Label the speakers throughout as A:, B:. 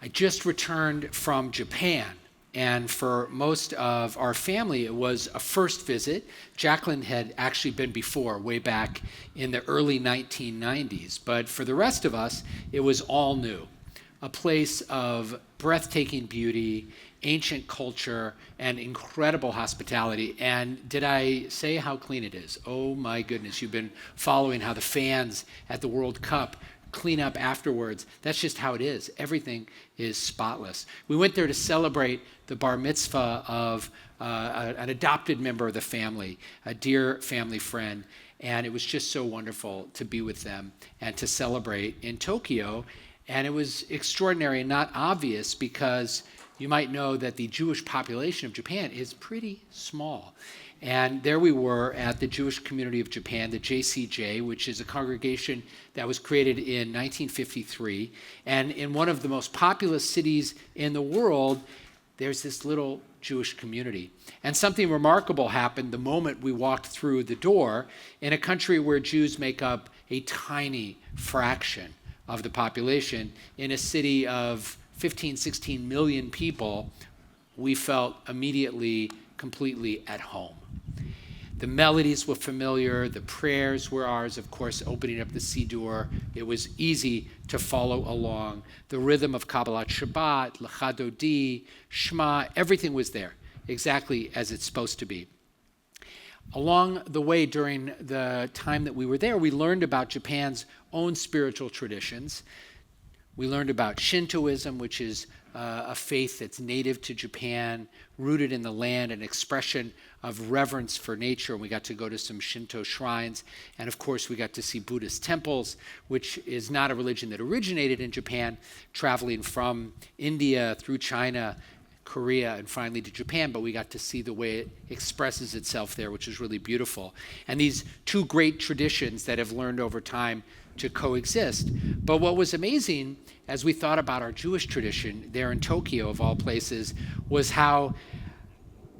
A: I just returned from Japan, and for most of our family, it was a first visit. Jacqueline had actually been before, way back in the early 1990s, but for the rest of us, it was all new. A place of breathtaking beauty, ancient culture, and incredible hospitality. And did I say how clean it is? Oh my goodness, you've been following how the fans at the World Cup clean up afterwards. That's just how it is. Everything is spotless. We went there to celebrate the bar mitzvah of an adopted member of the family, a dear family friend, and it was just so wonderful to be with them and to celebrate in Tokyo. And it was extraordinary and not obvious because you might know that the Jewish population of Japan is pretty small. And there we were at the Jewish Community of Japan, the JCJ, which is a congregation that was created in 1953. And in one of the most populous cities in the world, there's this little Jewish community. And something remarkable happened the moment we walked through the door in a country where Jews make up a tiny fraction of the population. In a city of 15, 16 million people, we felt immediately completely at home. The melodies were familiar, the prayers were ours, of course, opening up the Siddur. It was easy to follow along. The rhythm of Kabbalat Shabbat, Lecha Dodi, Shema, everything was there, exactly as it's supposed to be. Along the way, during the time that we were there, we learned about Japan's own spiritual traditions. We learned about Shintoism, which is a faith that's native to Japan, rooted in the land, an expression of reverence for nature. And we got to go to some Shinto shrines. And of course, we got to see Buddhist temples, which is not a religion that originated in Japan, traveling from India through China, Korea, and finally to Japan, but we got to see the way it expresses itself there, which is really beautiful. And these two great traditions that have learned over time to coexist. But what was amazing as we thought about our Jewish tradition there in Tokyo, of all places, was how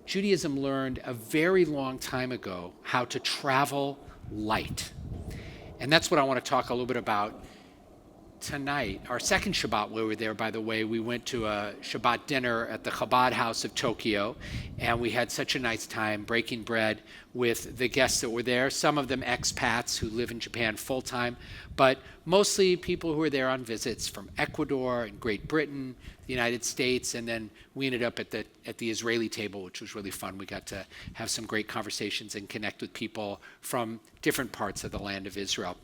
A: Judaism learned a very long time ago how to travel light. And that's what I want to talk a little bit about tonight. Our second Shabbat we were there, by the way, we went to a Shabbat dinner at the Chabad House of Tokyo, and we had such a nice time breaking bread with the guests that were there, some of them expats who live in Japan full-time, but mostly people who were there on visits from Ecuador and Great Britain, the United States, and then we ended up at the Israeli table, which was really fun. We got to have some great conversations and connect with people from different parts of the land of Israel.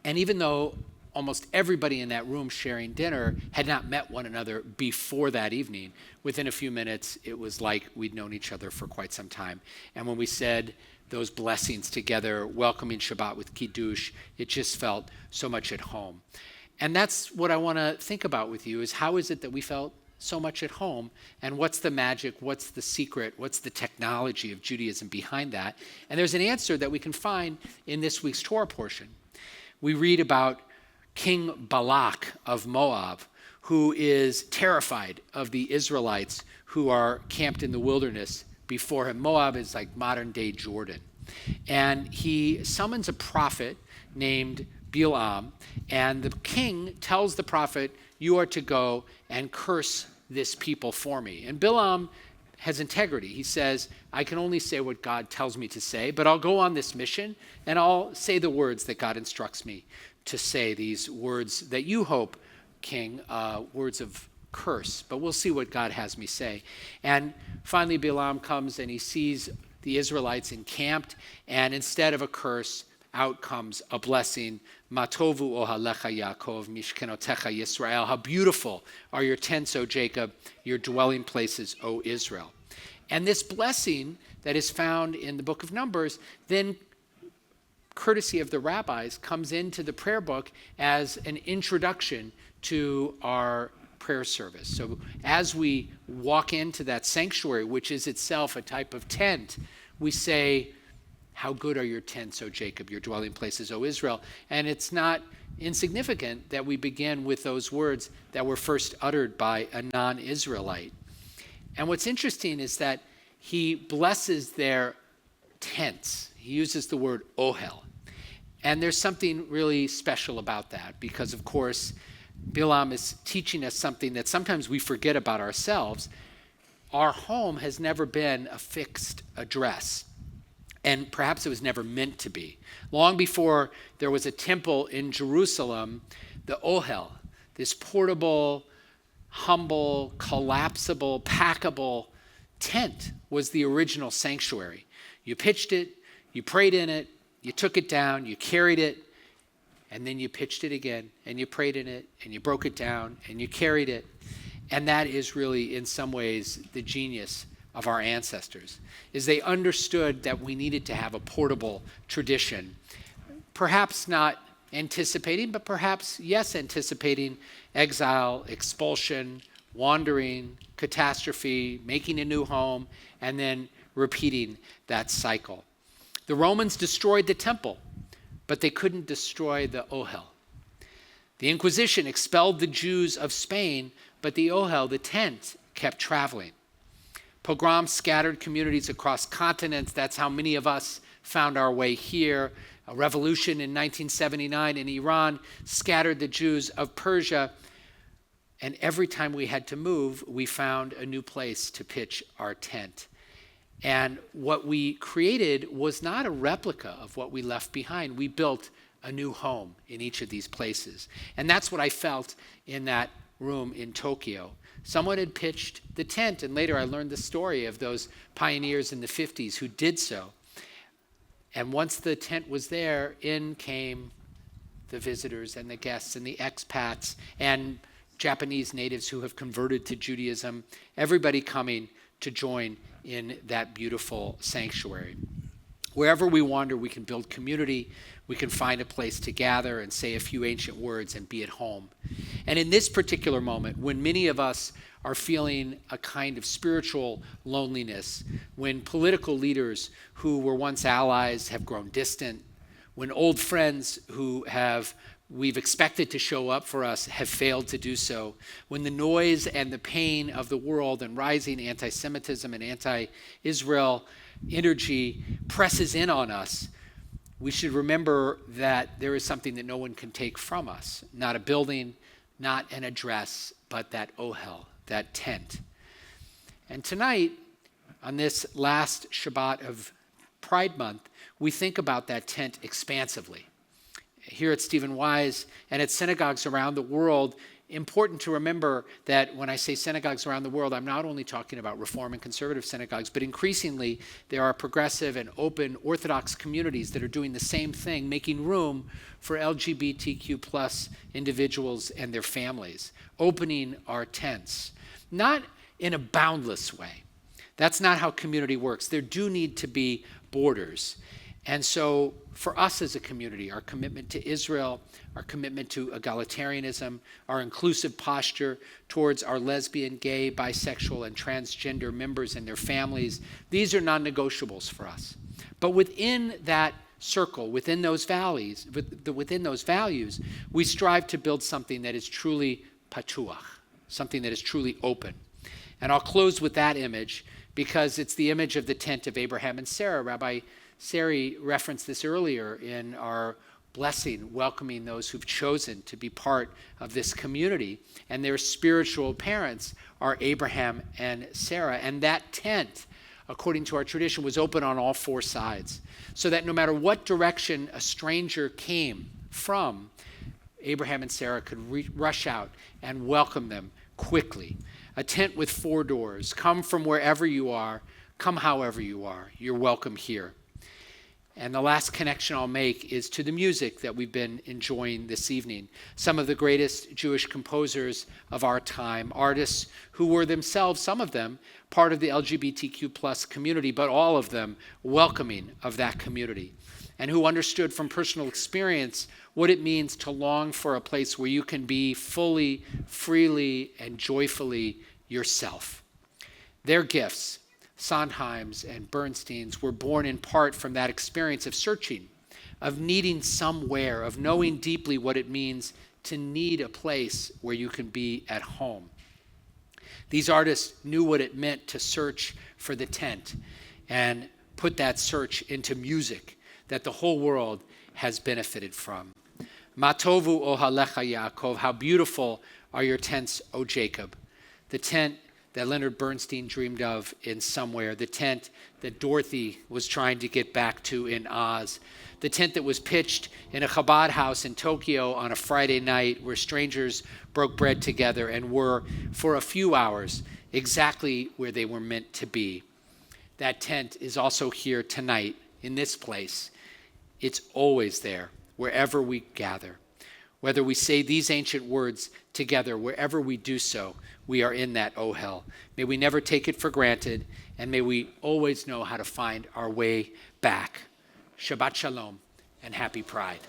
A: And even though almost everybody in that room sharing dinner had not met one another before that evening, within a few minutes, it was like we'd known each other for quite some time. And when we said those blessings together, welcoming Shabbat with Kiddush, it just felt so much at home. And that's what I want to think about with you, is how is it that we felt so much at home, and what's the magic, what's the secret, what's the technology of Judaism behind that? And there's an answer that we can find in this week's Torah portion. We read about King Balak of Moab, who is terrified of the Israelites who are camped in the wilderness before him. Moab is like modern-day Jordan. And he summons a prophet named Bilam, and the king tells the prophet, you are to go and curse this people for me. And Bilam has integrity. He says, I can only say what God tells me to say, but I'll go on this mission, and I'll say the words that God instructs me to say, these words that you hope, King, words of curse, but we'll see what God has me say. And finally, Bilam comes and he sees the Israelites encamped, and instead of a curse, out comes a blessing. Matovu ohalecha Yaakov, mishkenotecha Yisrael. How beautiful are your tents, O Jacob, your dwelling places, O Israel. And this blessing that is found in the book of Numbers then, courtesy of the rabbis, comes into the prayer book as an introduction to our prayer service. So as we walk into that sanctuary, which is itself a type of tent, we say, how good are your tents, O Jacob, your dwelling places, O Israel. And it's not insignificant that we begin with those words that were first uttered by a non-Israelite. And what's interesting is that he blesses their tents. He uses the word ohel. And there's something really special about that because, of course, Bilam is teaching us something that sometimes we forget about ourselves. Our home has never been a fixed address, and perhaps it was never meant to be. Long before there was a temple in Jerusalem, the Ohel, this portable, humble, collapsible, packable tent, was the original sanctuary. You pitched it, you prayed in it, you took it down, you carried it, and then you pitched it again, and you prayed in it, and you broke it down, and you carried it. And that is really, in some ways, the genius of our ancestors, is they understood that we needed to have a portable tradition, perhaps not anticipating, but perhaps, yes, anticipating exile, expulsion, wandering, catastrophe, making a new home, and then repeating that cycle. The Romans destroyed the temple, but they couldn't destroy the Ohel. The Inquisition expelled the Jews of Spain, but the Ohel, the tent, kept traveling. Pogroms scattered communities across continents. That's how many of us found our way here. A revolution in 1979 in Iran scattered the Jews of Persia. And every time we had to move, we found a new place to pitch our tent. And what we created was not a replica of what we left behind. We built a new home in each of these places. And that's what I felt in that room in Tokyo. Someone had pitched the tent, and later I learned the story of those pioneers in the 50s who did so. And once the tent was there, in came the visitors and the guests and the expats and Japanese natives who have converted to Judaism, everybody coming to join in that beautiful sanctuary. Wherever we wander, we can build community, we can find a place to gather and say a few ancient words and be at home. And in this particular moment, when many of us are feeling a kind of spiritual loneliness, when political leaders who were once allies have grown distant, when old friends who we've expected to show up for us have failed to do so, when the noise and the pain of the world and rising anti-Semitism and anti-Israel energy presses in on us, we should remember that there is something that no one can take from us. Not a building, not an address, but that ohel, that tent. And tonight, on this last Shabbat of Pride Month, we think about that tent expansively. Here at Stephen Wise and at synagogues around the world, important to remember that when I say synagogues around the world, I'm not only talking about Reform and conservative synagogues, but increasingly there are progressive and open Orthodox communities that are doing the same thing, making room for LGBTQ plus individuals and their families, opening our tents, not in a boundless way. That's not how community works. There do need to be borders. And so for us as a community, our commitment to Israel, our commitment to egalitarianism, our inclusive posture towards our lesbian, gay, bisexual, and transgender members and their families, these are non-negotiables for us. But within that circle, within those values, we strive to build something that is truly patuach, something that is truly open. And I'll close with that image because it's the image of the tent of Abraham and Sarah. Rabbi Sari referenced this earlier in our blessing, welcoming those who've chosen to be part of this community. And their spiritual parents are Abraham and Sarah. And that tent, according to our tradition, was open on all four sides, so that no matter what direction a stranger came from, Abraham and Sarah could rush out and welcome them quickly. A tent with four doors. Come from wherever you are. Come however you are. You're welcome here. And the last connection I'll make is to the music that we've been enjoying this evening. Some of the greatest Jewish composers of our time, artists who were themselves, some of them, part of the LGBTQ plus community, but all of them welcoming of that community, and who understood from personal experience what it means to long for a place where you can be fully, freely, and joyfully yourself. Their gifts, Sondheim's and Bernstein's, were born in part from that experience of searching, of needing somewhere, of knowing deeply what it means to need a place where you can be at home. These artists knew what it meant to search for the tent and put that search into music that the whole world has benefited from. Matovu ohalecha Yaakov, how beautiful are your tents, O Jacob. The tent that Leonard Bernstein dreamed of in Somewhere, the tent that Dorothy was trying to get back to in Oz, the tent that was pitched in a Chabad house in Tokyo on a Friday night where strangers broke bread together and were, for a few hours, exactly where they were meant to be. That tent is also here tonight in this place. It's always there, wherever we gather. Whether we say these ancient words together, wherever we do so, we are in that ohel. May we never take it for granted, and may we always know how to find our way back. Shabbat Shalom, and happy Pride.